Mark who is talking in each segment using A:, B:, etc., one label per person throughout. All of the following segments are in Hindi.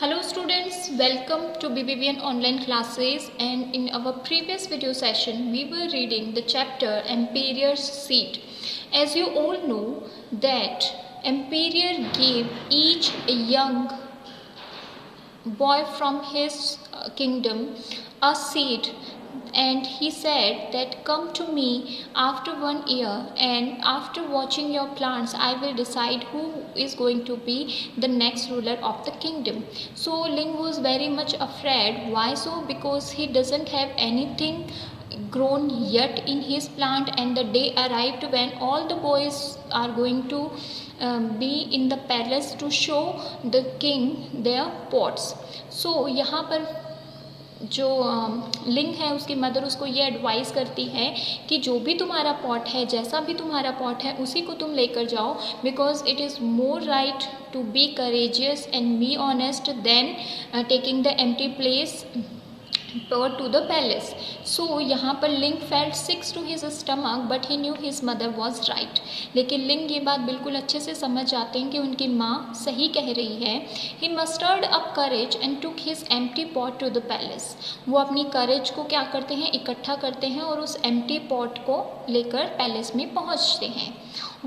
A: Hello students, welcome to BBVN online classes, and in our previous video session we were reading the chapter Emperor's Seat. As you all know that Emperor gave each young boy from his kingdom a seat, and he said that come to me after 1 year, and after watching your plants I will decide who is going to be the next ruler of the kingdom. So Ling was very much afraid. Why so? Because he doesn't have anything grown yet in his plant, and the day arrived when all the boys are going to be in the palace to show the king their pots. So यहाँ पर जो लिंग है उसकी मदर उसको ये एडवाइस करती है कि जो भी तुम्हारा पॉट है, जैसा भी तुम्हारा पॉट है, उसी को तुम लेकर जाओ, because it is more right to be courageous and be honest than taking the empty place to the palace. So यहाँ पर Ling felt sick to his stomach but he knew his mother was right. लेकिन लिंग ये बात बिल्कुल अच्छे से समझ जाते हैं कि उनकी माँ सही कह रही है. He mustered up courage and took his empty pot to the palace. वो अपनी करेज को क्या करते हैं, इकट्ठा करते हैं और उस एम्प्टी पॉट को लेकर पैलेस में पहुँचते हैं.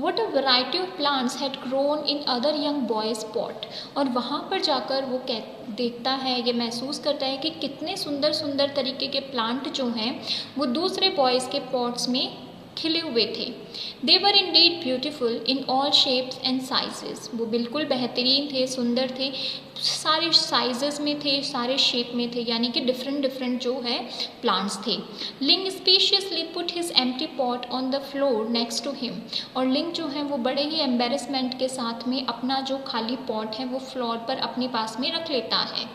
A: What a variety of plants had grown in other young boys' pot. और वहाँ पर जाकर वो देखता है, ये महसूस करता है कि कितने सुंदर सुंदर तरीके के प्लांट जो हैं वो दूसरे बॉयज़ के पॉट्स में खिले हुए थे. They were indeed beautiful in all shapes and sizes. वो बिल्कुल बेहतरीन थे, सुंदर थे, सारे साइजेस में थे, सारे शेप में थे, यानी कि डिफरेंट डिफरेंट जो है प्लांट्स थे. Ling spaciously put his empty pot on the floor next to him. और लिंग जो है वो बड़े ही एम्बेरसमेंट के साथ में अपना जो खाली पॉट है वो फ्लोर पर अपने पास में रख लेता है.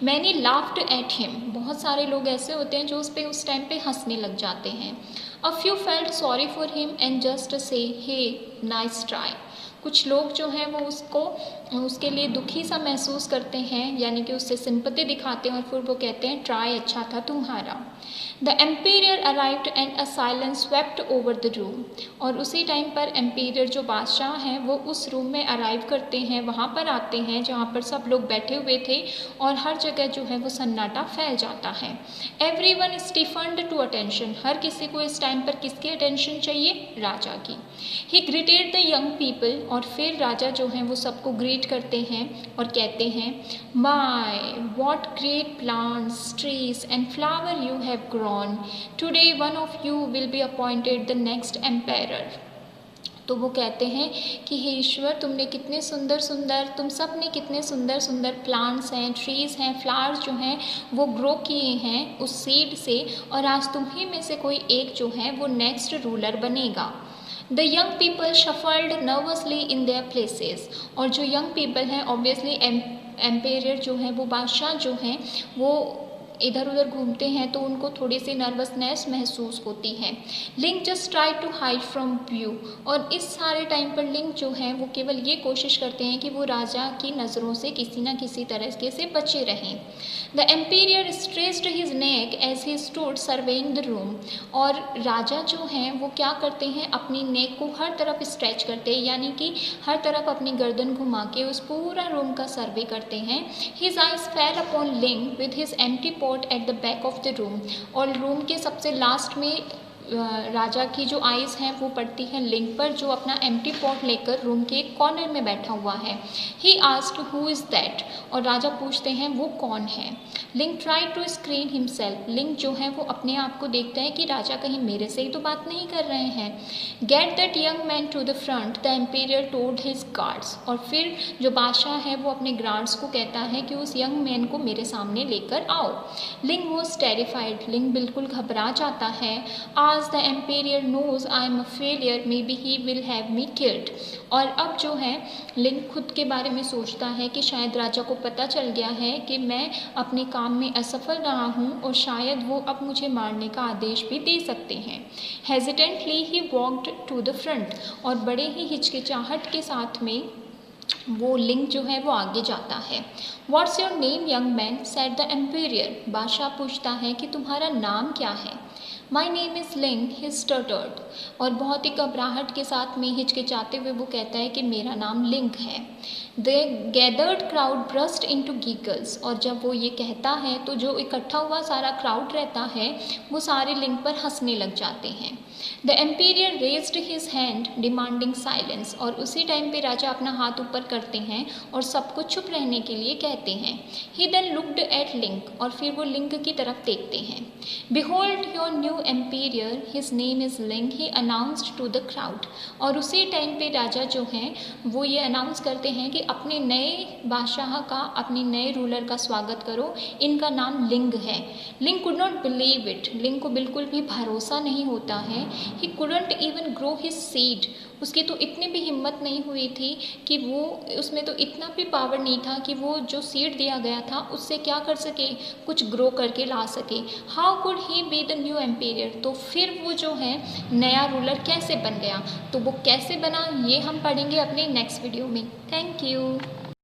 A: Many laughed at him. बहुत सारे लोग ऐसे होते हैं जो उस टाइम पे हंसने लग जाते हैं. A few felt sorry for him and just say, hey, nice try. कुछ लोग जो हैं वो उसके लिए दुखी सा महसूस करते हैं, यानी कि उससे सिंपैथी दिखाते हैं और फिर वो कहते हैं ट्राई अच्छा था तुम्हारा. The emperor arrived and a silence swept over the room. और उसी टाइम पर एम्पीरियर जो बादशाह हैं वो उस रूम में अराइव करते हैं, वहाँ पर आते हैं जहाँ पर सब लोग बैठे हुए थे और हर जगह जो है वो सन्नाटा फैल जाता है. Everyone stiffened to attention. हर किसी को इस टाइम पर किसकी अटेंशन चाहिए? राजा की. ही ग्रीटेड द यंग पीपल. और फिर राजा जो हैं वो सबको ग्रीट करते हैं और कहते हैं my what great plants, trees and flower you have grown. Today one of you will be appointed the next empire. तो वो कहते हैं कि हे ईश्वर, तुमने कितने सुंदर सुंदर, तुम सब ने कितने सुंदर सुंदर प्लांट्स हैं, ट्रीज़ हैं, फ्लावर्स जो हैं वो ग्रो किए हैं उस सीड से, और आज तुम्ही में से कोई एक जो है वो नेक्स्ट रूलर बनेगा. The young people shuffled nervously in their places. और जो यंग पीपल हैं, ऑब्वियसली एम्पेरियर जो हैं वो बादशाह जो हैं वो इधर उधर घूमते हैं तो उनको थोड़ी सी नर्वसनेस महसूस होती है. Ling just try to hide from view. और इस सारे टाइम पर लिंग जो है वो केवल ये कोशिश करते हैं कि वो राजा की नज़रों से किसी न किसी तरह से बचे रहें. The emperor stressed his neck as he stood surveying the room. और राजा जो हैं वो क्या करते हैं, अपनी नेक को हर तरफ स्ट्रेच करते हैं, यानी कि हर तरफ अपनी गर्दन घुमा के उस पूरा रूम का सर्वे करते हैं. हिज आइज फेल अपॉन लिंग with his empty pot at the back of the room. और रूम के सबसे लास्ट में राजा की जो आइज़ हैं वो पड़ती हैं लिंग पर, जो अपना एम्प्टी पॉट लेकर रूम के एक कॉर्नर में बैठा हुआ है. He asked who is that. और राजा पूछते हैं वो कौन है. लिंग ट्राई टू स्क्रीन हिमसेल्फ. लिंग जो है वो अपने आप को देखता है कि राजा कहीं मेरे से ही तो बात नहीं कर रहे हैं. Get that young man to the front, the emperor told his guards. और फिर जो बादशाह है वो अपने गार्ड्स को कहता है कि उस यंग मैन को मेरे सामने लेकर आओ. लिंग वॉज टेरिफाइड. लिंग बिल्कुल घबरा जाता है. As the emperor knows I am a failure, maybe he will have me killed. और अब जो है लिंग खुद के बारे में सोचता है कि शायद राजा को पता चल गया है कि मैं अपने काम में असफल रहा हूँ और शायद वो अब मुझे मारने का आदेश भी दे सकते हैं. Hesitantly he walked to the front. और बड़े ही हिचकिचाहट के साथ में वो लिंग जो है वो आगे जाता है. What's your name, young man? said the emperor. बादशाह पूछता है कि तुम्हारा नाम क्या है. माई नेम इज़ लिंग, ही स्टटर्ड। और बहुत ही घबराहट के साथ में हिचकिचाते हुए वो कहता है कि मेरा नाम लिंग है। The gathered crowd burst into giggles. और जब वो ये कहता है तो जो इकट्ठा हुआ सारा क्राउड रहता है वो सारे लिंग पर हंसने लग जाते हैं। The emperor raised his hand demanding silence. और उसी टाइम पे राजा अपना हाथ ऊपर करते हैं और सबको चुप रहने के लिए कहते हैं। ही देन लुक्ड एट लिंग। और फिर वो लिंग की तरफ देखते हैं। Behold your new emperor, his name is Ling, he announced to the crowd. और उसी टाइम पे राजा जो हैं वो ये अनाउंस करते हैं कि अपने नए बादशाह का, अपने नए रूलर का स्वागत करो, इनका नाम लिंग है। लिंग कुड नॉट बिलीव इट। लिंग को बिल्कुल भी भरोसा नहीं होता है। He couldn't even grow his seed. उसकी तो इतनी भी हिम्मत नहीं हुई थी कि वो, उसमें तो इतना भी पावर नहीं था कि वो जो सीड दिया गया था उससे क्या कर सके, कुछ ग्रो करके ला सके। How could he be the new emperor. तो फिर वो जो है नया रूलर कैसे बन गया, तो वो कैसे बना ये हम पढ़ेंगे अपने नेक्स्ट वीडियो में। Thank you.